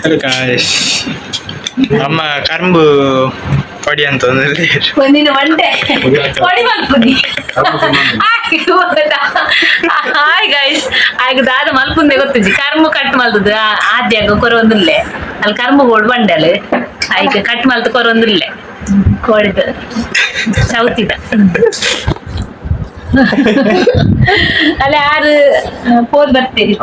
Hello guys, ಅಮ್ಮ ಕರ್ಬು ಪೊಡಿ ಅಂತ ಒಂದಿನ ಒಂಟೆ ಪೊಡಿ ಮಲ್ಪುಂದಿ ಹಾಯ್ ಗೈಸ್ ಆಗ ದಾದ ಮಲ್ಪುಂದೆ ಗೊತ್ತಿಜ್ಜಿ ಕರ್ಮು ಕಟ್ ಮಲ್ತದ ಆದ್ಯಾಗ ಕೊರೊಂದುಲ್ಲೆ ಅಲ್ಲಿ ಕರ್ಮು ಬೋಡ್ ಬಂಡಲ್ ಆಯ್ಕೆ ಕಟ್ ಮಲ್ತು ಕೊರೊಂದುಲ್ಲೆ ಕೋಡಿದ ಚೌತಿದ ಅಲ್ಲಿ ಆರು ಪೋದ್ ಬರ್ತೀರಿ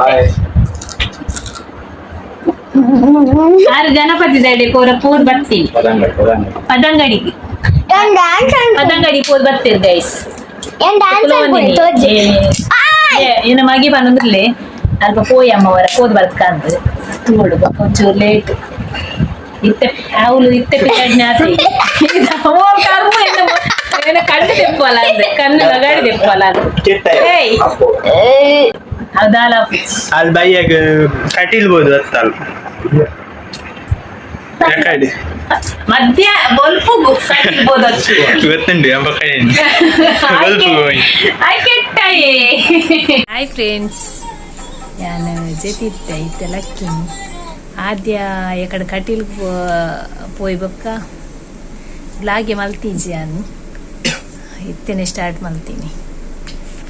ಆರು ಗಣಪತಿ ದಡೆ ಕೋರ ಪೋದ್ ಬರ್ತೀವಿ ಪದಂಗಡಿಗೆ ಪದಂಗಡಿ ಪೋದ್ ಬರ್ತೀರಿ ಗೈಸ್ ಇನ್ನು ಮಗಿ ಬಂದ್ರೆ ಅಲ್ಪ ಪೋಯಿ ಅಮ್ಮವರ ಪೋದ್ ಬರ್ಕಂದು ತೋಡು ಒಂಚೂರು ಲೇಟ್ ಇತ್ತೆ ಅವಳು ಇತ್ತೆ ಪಿರಾಡ್ನೆ ಆತಿ ಕಣ್ಣು ತೆಪ್ಪಲ್ಲ ಅಂದ್ರೆ ಕಣ್ಣು ನಗಾಡಿ ತೆಪ್ಪಲ್ಲ ಏಯ್ ಹೌದಾಲ ಅಲ್ಲಿ ಬೈಯಾಗ ಕಟ್ಟಿಲ್ಬೋದು ಅತ್ತಲ್ಲ ಮಧ್ಯ ಬಲ್ಪು ಗೊತ್ತುಂಡು ಅಮ್ಮ ಕೈ ಹಾಯ್ ಫ್ರೆಂಡ್ಸ್ ನಾನು ಜೊತೆ ಇತ್ತೆ ಲಕ್ಕಿ ಆದ್ಯ ಎಕಡೆ ಕಟೀಲ್ ಪೋಯ್ ಬೊಕ್ಕ ಬ್ಲಾಗೆ ಮಲ್ತೀಜಿ ನಾನು ಇತ್ತೇನೆ ಸ್ಟಾರ್ಟ್ ಮಾಡ್ತೀನಿ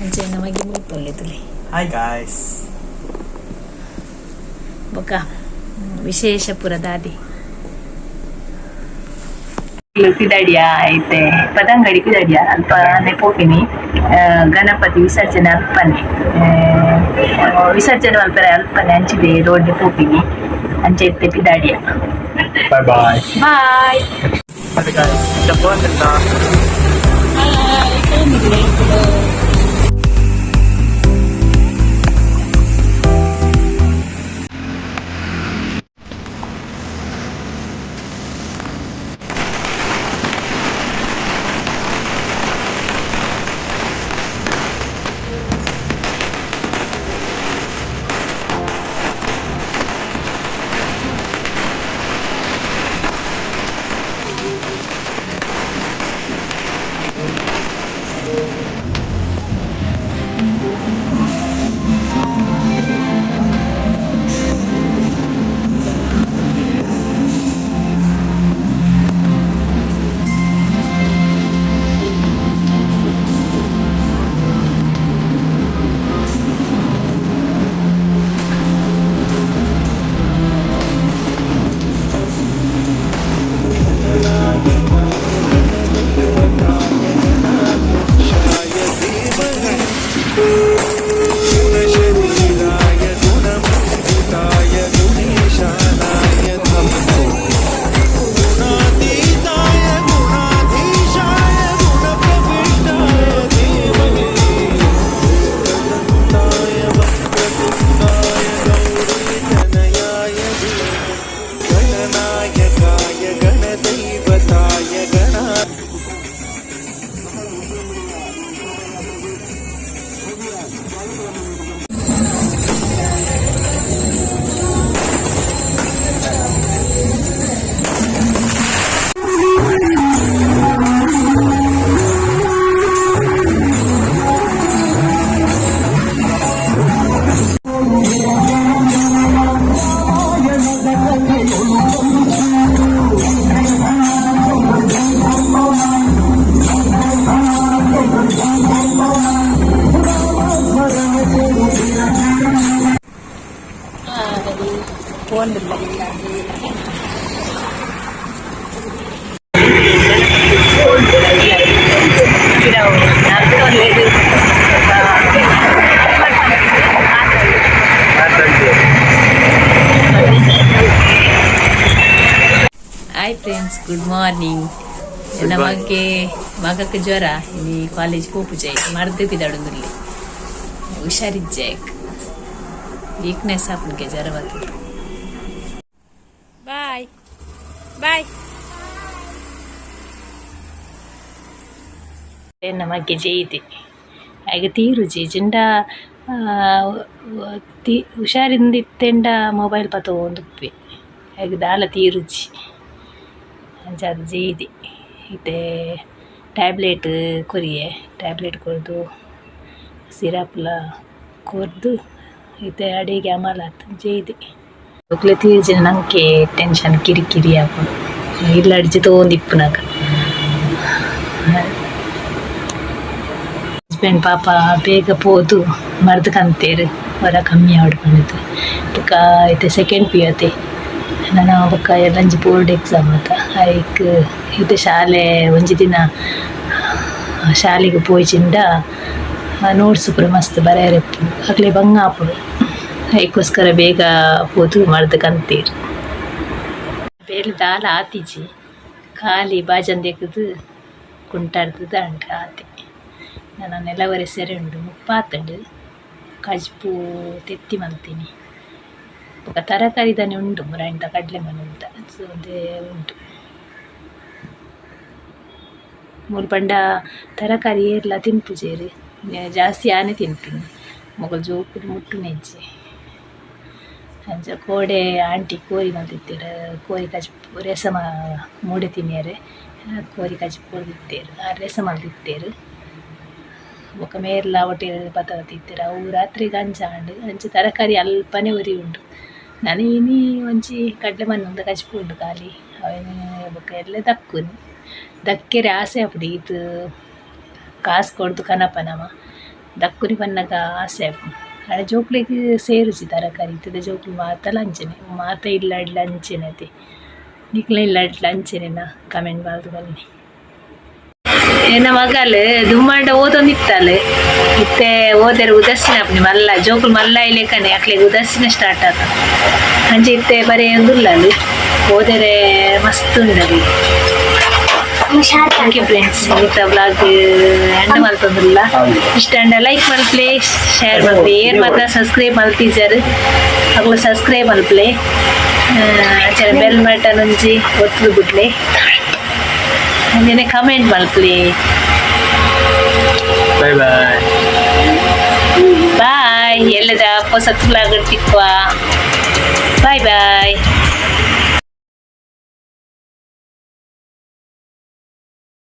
ಅಂಚೆ ನಮಗೆ ಮುಲ್ಪೊಳ್ಳಿತುಲಿ ಹಾಯ್ ಗಾಯ್ಸ್ ಬೊಕ್ಕ ವಿಶೇಷಪುರ ದಾದಿ ಪಿದಾಡಿಯ ಐತೆ ಪದಂಗಡಿ ಪಿದಾಡಿಯ ಅಲ್ಪ ನೆಪೋಪಿನಿ ಗಣಪತಿ ವಿಸರ್ಜನೆ ಅಲ್ಪನೆ ವಿಸರ್ಜನೆ ಮಲ್ಪರೆ ಅಲ್ಪನೆ ಅಂಚಿದೆ ರೋಡ್ ಪೋಪಿನಿ ಅಂಚೆ ಇತ್ತೆ ಪಿದಾಡಿಯ bye bye bye hi friends, good morning. ನಮಗೆ ಮಗಕ್ಕೆ ಜ್ವರ ಈ ಕಾಲೇಜ್ ಪೋಪುಜಾಯ್ ಮರ್ದು ಬಿದ್ದಾಡುಂದುಲ್ಲಿ ಹುಷಾರಿಜ್ಜಾಯ್ ವೀಕ್ನೆಸ್ ಆಪನ್ಗೆ ಜ್ವರ ಬರ್ತದೆ. ಬಾಯ್ ಬಾಯ್. ನಮಗೆ ಜೈತಿ ಹಾಗೆ ತೀರುಜಿ ಜಿಂಡ ಹುಷಾರಿಂದಿತ್ತೆಂಡ ಮೊಬೈಲ್ ಪತ ಒಂದುಪ್ಪೆ ಹಾಗೆ ದಾಲ ತೀರುಜಿ ಅಂಚಾದ ಜೈದಿ ಇತ್ತೆ ಟ್ಯಾಬ್ಲೆಟ್ ಕೊರಿಯೆ ಟ್ಯಾಬ್ಲೆಟ್ ಕೊರ್ದು ಸಿರಪ್ಲ ಕೊರ್ದು ಇತ್ತೆ ಅಡಿಗೆ ಅಮಲ ಜೈದಿ. ಒಕ್ಲೆ ತೀರ್ಜಿನ ನಂಗೆ ಟೆನ್ಷನ್ ಕಿರಿಕಿರಿ ಆಪು ಇಲ್ಲ ಅಡಿಚಿ ತಗೊಂಡಿಪ್ಪುನಾಗ ಹಸ್ಬೆಂಡ್ ಪಾಪ ಬೇಗ ಪೋದು ಮರ್ದು ಕಂತೇರು ಹೊರ ಕಮ್ಮಿ ಆಡ್ಕೊಂಡಿದ್ದು ತುಕ ಐತೆ ಸೆಕೆಂಡ್ ಪಿ ಅತೆ ನಾನು ಅವಕ್ಕ ಎಲ್ಲಂಜಿ ಬೋರ್ಡ್ ಎಕ್ಸಾಮ್ ಆತ ಐಕ್ ಇದು ಶಾಲೆ ಒಂಜಿ ದಿನ ಶಾಲೆಗೆ ಪೋಯ್ಚಿಂದ ನೋಟ್ಸ್ ಪೂರ ಮಸ್ತ್ ಬರೆಯರೆಪ್ಪು ಅಕ್ಲೆ ಬಂಗ ಆಪುಡು ಅದಕ್ಕೋಸ್ಕರ ಬೇಗ ಪೋದು ಮರ್ದು ಕಂತೀರು ಬೇಲೆ ದಾಲ ಆತಿಜಿ ಖಾಲಿ ಬಾಜಂದೆಕ್ಕದು ಕುಂಟಾಡ್ತದ ಅಂಟ ಆತಿ ನಾನು ನೆಲವರೆ ಸೆರೆ ಉಂಡು ಮುಪ್ಪಾತಂಡು ಕಜ್ಪು ತೆತ್ತಿ ಮಲ್ತೀನಿ ತರಕಾರಿ ದನೆ ಉಂಟು ಮುರಂಟ ಕಡಲೆ ಮನೆ ಅಂತ ಸೊ ಅದೇ ಉಂಟು ಮೂರು ಪಂಡ ತರಕಾರಿ ಏರ್ಲ ತಿನ್ಪುಜೇರಿ ಜಾಸ್ತಿ ಆನೆ ತಿನ್ಪಿನಿ ಮೊಗಲ್ ಜೋಪುಡು ಮುಟ್ಟು ನೆಜ್ಜೆ ಅಂಚ ಕೋಡೆ ಆಂಟಿ ಕೋರಿ ಮಲ್ತಿತ್ತೀರ ಕೋರಿ ಕಜ್ಪು ರೆಸಮ ಮೂಡೆ ತಿನ್ನಿಯರೆ ಕೋರಿ ಕಜ್ಪು ತಿತ್ತೇರು ಆ ರೆಸ ಮಲ್ತಿತ್ತೇರು ಬೊಕ ಮೇರ್ಲ ಒಟ್ಟೆ ಪತವ ತಿತ್ತೀರ ಅವು ರಾತ್ರಿಗೆ ಅಂಚ ತರಕಾರಿ ಅಲ್ಪನೆ ಉರಿ ಉಂಟು ನಾನು ಇನಿ ಒಂಚಿ ಕಡ್ಲೆ ಮಣ್ಣು ಒಂದು ಕಜ್ಪು ಉಂಡು ಖಾಲಿ ಅವನು ಬೊಕ ಎಲ್ಲ ದಕ್ಕುನಿ ದಕ್ಕೆರೆ ಆಸೆ ಅಪ್ಪಡಿ ಇದು ಕಾಸು ಕೊಡ್ದು ಕನಪನಮ ದಕ್ಕುನಿ ಪನ್ನಗ ಆಸೆ ಅಪ್ಪು ಅಡೆ ಜೋಕ್ಲಿಗೆ ಸೇರುಚಿ ತರಕಾರಿ ಇತ್ತದೆ ಜೋಕ್ಲಿ ಮಾತಲ್ಲ ಅಂಚನೆ ಮಾತ ಇಲ್ಲ ಇಡ್ಲ ಅಂಚೆನೆ ಅತಿ ನಿಕ್ಲ ಇಲ್ಲ ಇಡ್ಲ ಅಂಚೆನೆ ನಾ ಕಮೆಂಟ್ ಮಾಡ್ದು ಬನ್ನಿ ಏನ ಮಗಲು ದುಮ್ಮಂಡ ಓದೊಂದಿತ್ತಲ್ಲ ಇತ್ತೆ ಓದರೆ ಉದಾಸೀನ ಅಪ್ಪನಿ ಮಲ್ಲ ಜೋಕುಲು ಮಲ್ಲ ಇಲೇಕನೆ ಅಕ್ಲಿಗೆ ಉದಾಸೀನ ಸ್ಟಾರ್ಟ್ ಆತ ಅಂಚೆ ಇತ್ತೆ ಬರೀ ಒಂದಿಲ್ಲ ಅಲ್ಲಿ ಓದರೆ ಮಸ್ತ್ ಉಂಡಲ್ಲಿ ಓಕೆ ಫ್ರೆಂಡ್ಸ್ ಇವತ್ತ ಬ್ಲಾಗ್ ಎಂಡ್ ಮಲ್ತೊಂದಿಲ್ಲ ಇಷ್ಟ ಅಂಡ ಲೈಕ್ ಮಲ್ಪ್ಲೆ ಶೇರ್ ಮಲ್ಪೆ ಏರ್ ಮಾತ್ರ ಸಬ್ಸ್ಕ್ರೈಬ್ ಮಲ್ತಿಜರ್ ಅಕ್ಲು ಸಬ್ಸ್ಕ್ರೈಬ್ ಮಲ್ಪ್ಲೆ ಬೆಲ್ ಬಟನ್ ಒಂಜಿ ಒತ್ತು ಬಿಡ್ಲೆ ಅಂಜನೆ ಕಮೆಂಟ್ ಮಲ್ಪ್ಲೆ ಬಾಯ್ ಬಾಯ್ ಬಾಯ್ ಎಲ್ಲದ ಹೊಸ ಬ್ಲಾಗ್ ತಿಕ್ವಾ